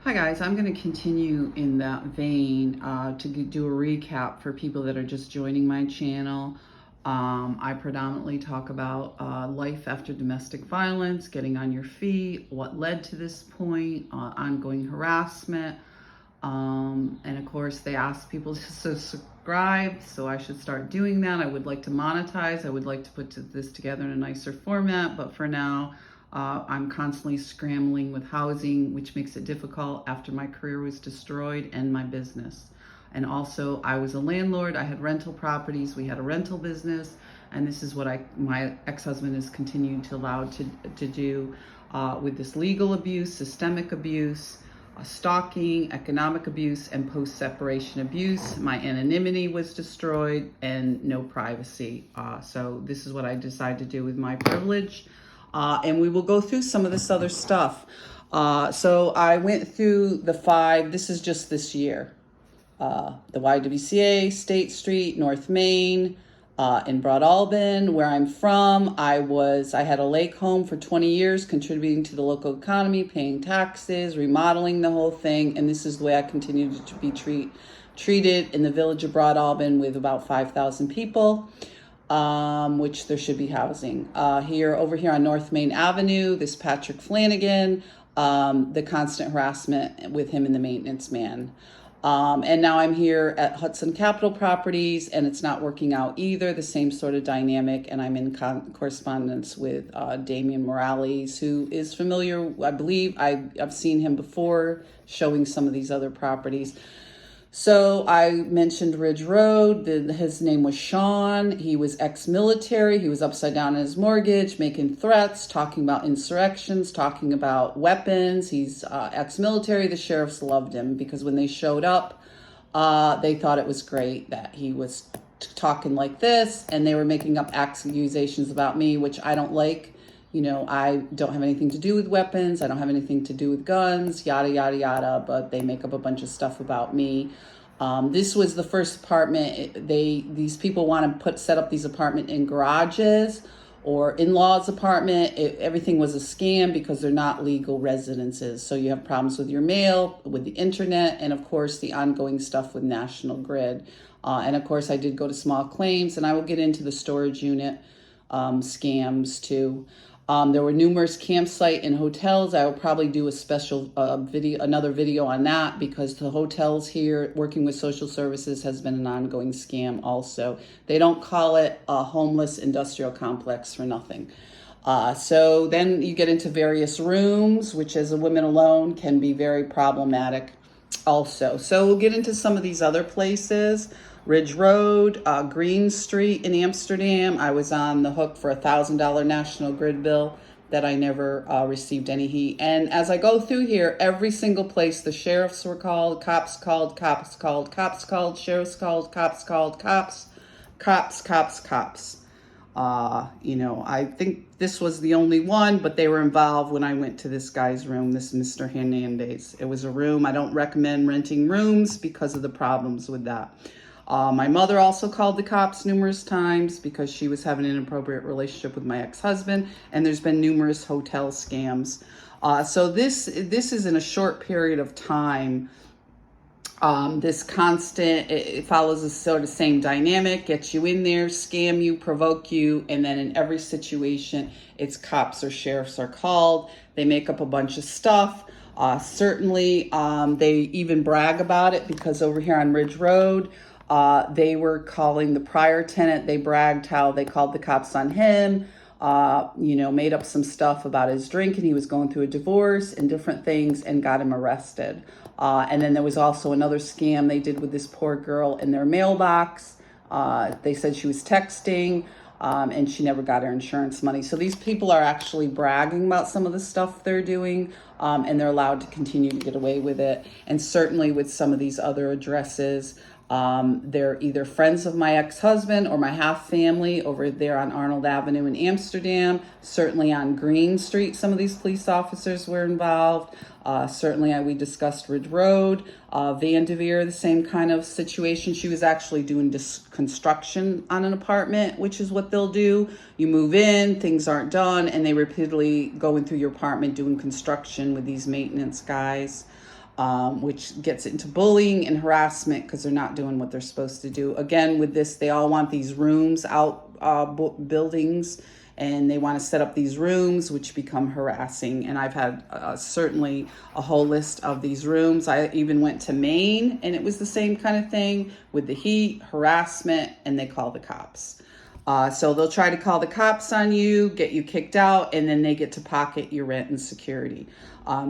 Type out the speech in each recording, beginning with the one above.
Hi guys, I'm going to continue in that vein to do a recap for people that are just joining my channel. I predominantly talk about life after domestic violence, getting on your feet, what led to this point, ongoing harassment, and of course they ask people to subscribe, so I should start doing that. I would like to monetize. I would like to put this together in a nicer format, but for now, I'm constantly scrambling with housing, which makes it difficult after my career was destroyed and my business. And also, I was a landlord. I had rental properties. We had a rental business, and this is what my ex-husband is continuing to allow to do with this legal abuse, systemic abuse, stalking, economic abuse, and post-separation abuse. My anonymity was destroyed and no privacy. So this is what I decided to do with my privilege. And we will go through some of this other stuff. So I went through the 5, this is just this year. The YWCA, State Street, North Main, in Broadalbin, where I'm from. I had a lake home for 20 years, contributing to the local economy, paying taxes, remodeling the whole thing. And this is the way I continued to be treated in the village of Broadalbin with about 5,000 people. Which there should be housing. Over here on North Main Avenue, this Patrick Flanagan, the constant harassment with him and the maintenance man. And now I'm here at Hudson Capital Properties, and it's not working out either, the same sort of dynamic, and I'm in correspondence with Damian Morales, who is familiar, I believe, I've seen him before, showing some of these other properties. So I mentioned Ridge Road. His name was Sean. He was ex-military. He was upside down in his mortgage, making threats, talking about insurrections, talking about weapons. He's ex-military. The sheriffs loved him because when they showed up, they thought it was great that he was talking like this, and they were making up accusations about me, which I don't like. You know, I don't have anything to do with weapons. I don't have anything to do with guns, yada, yada, yada. But they make up a bunch of stuff about me. This was the first apartment. These people want to set up these apartments in garages or in-laws apartment. Everything was a scam because they're not legal residences. So you have problems with your mail, with the internet, and of course the ongoing stuff with National Grid. And of course I did go to small claims, and I will get into the storage unit scams too. There were numerous campsite and hotels. I will probably do a special another video on that, because the hotels here, working with social services, has been an ongoing scam also. They don't call it a homeless industrial complex for nothing. So then you get into various rooms, which as a woman alone can be very problematic also. So we'll get into some of these other places. Ridge Road, Green Street in Amsterdam. I was on the hook for $1,000 National Grid bill that I never received any heat. And as I go through here, every single place, the sheriffs were called, cops called, cops called, cops called, sheriffs called, cops called, cops. I think this was the only one, but they were involved when I went to this guy's room, this Mr. Hernandez. It was a room. I don't recommend renting rooms because of the problems with that. My mother also called the cops numerous times because she was having an inappropriate relationship with my ex-husband, and there's been numerous hotel scams. So this is in a short period of time. This constant, it follows a sort of same dynamic, gets you in there, scam you, provoke you, and then in every situation, it's cops or sheriffs are called. They make up a bunch of stuff. Certainly, they even brag about it, because over here on Ridge Road, they were calling the prior tenant. They bragged how they called the cops on him, made up some stuff about his drink, and he was going through a divorce and different things, and got him arrested. And then there was also another scam they did with this poor girl in their mailbox. They said she was texting, and she never got her insurance money. So these people are actually bragging about some of the stuff they're doing, and they're allowed to continue to get away with it. And certainly with some of these other addresses, they're either friends of my ex-husband or my half family over there on Arnold Avenue in Amsterdam. Certainly on Green Street, some of these police officers were involved. Certainly we discussed Ridge Road. Vanderveer, the same kind of situation. She was actually doing construction on an apartment, which is what they'll do. You move in, things aren't done, and they repeatedly go in through your apartment doing construction with these maintenance guys. which gets into bullying and harassment because they're not doing what they're supposed to do. Again, with this, they all want these rooms out, buildings, and they want to set up these rooms, which become harassing. And I've had certainly a whole list of these rooms. I even went to Maine, and it was the same kind of thing with the heat, harassment, and they call the cops. So they'll try to call the cops on you, get you kicked out, and then they get to pocket your rent and security.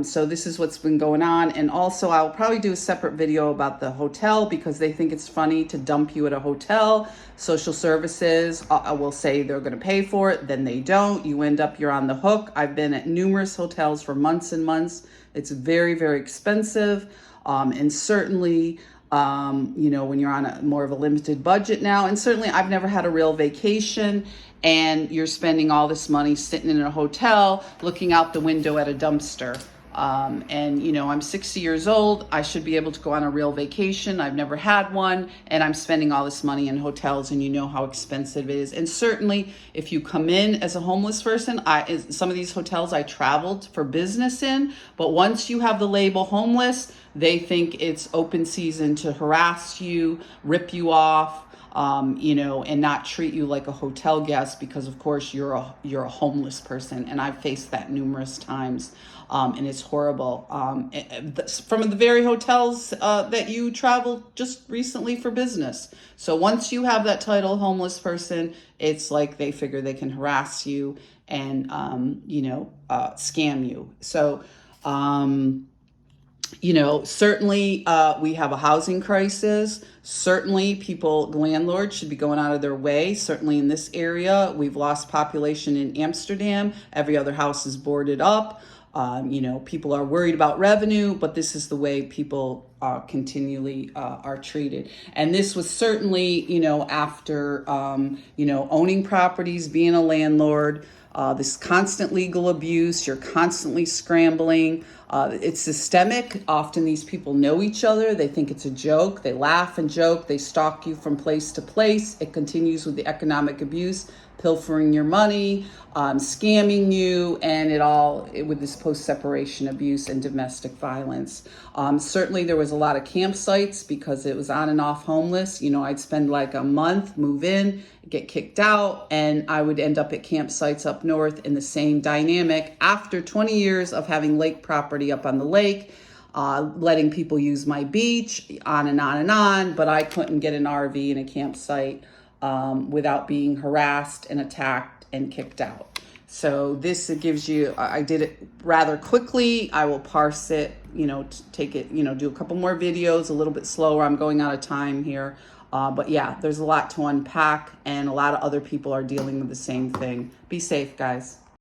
So this is what's been going on. And also I'll probably do a separate video about the hotel because they think it's funny to dump you at a hotel. Social services will say they're going to pay for it. Then they don't. You end up, you're on the hook. I've been at numerous hotels for months and months. It's very, very expensive. And certainly, you know, when you're on a more of a limited budget now, and certainly I've never had a real vacation, and you're spending all this money sitting in a hotel looking out the window at a dumpster. And you know, I'm 60 years old. I should be able to go on a real vacation. I've never had one, and I'm spending all this money in hotels, and you know how expensive it is. And certainly if you come in as a homeless person, some of these hotels I traveled for business in, but once you have the label homeless, they think it's open season to harass you, rip you off, you know, and not treat you like a hotel guest because, of course, you're a homeless person, and I've faced that numerous times, and it's horrible. From the very hotels that you traveled just recently for business. So once you have that title, homeless person, it's like they figure they can harass you and you know, scam you. So. You know, certainly we have a housing crisis. Certainly landlords should be going out of their way. Certainly in this area, we've lost population in Amsterdam. Every other house is boarded up. You know, people are worried about revenue, but this is the way people continually are treated. And this was certainly, you know, after, you know, owning properties, being a landlord, this constant legal abuse, you're constantly scrambling. It's systemic. Often these people know each other. They think it's a joke. They laugh and joke. They stalk you from place to place. It continues with the economic abuse, pilfering your money, scamming you, and with this post-separation abuse and domestic violence. Certainly there was a lot of campsites because it was on and off homeless. You know, I'd spend like a month, move in, get kicked out, and I would end up at campsites up north in the same dynamic after 20 years of having lake property up on the lake, letting people use my beach, on and on and on, but I couldn't get an RV in a campsite without being harassed and attacked and kicked out. So this, it gives you, I did it rather quickly. I will parse it, you know, take it, you know, do a couple more videos, a little bit slower. I'm going out of time here. But yeah, there's a lot to unpack, and a lot of other people are dealing with the same thing. Be safe, guys.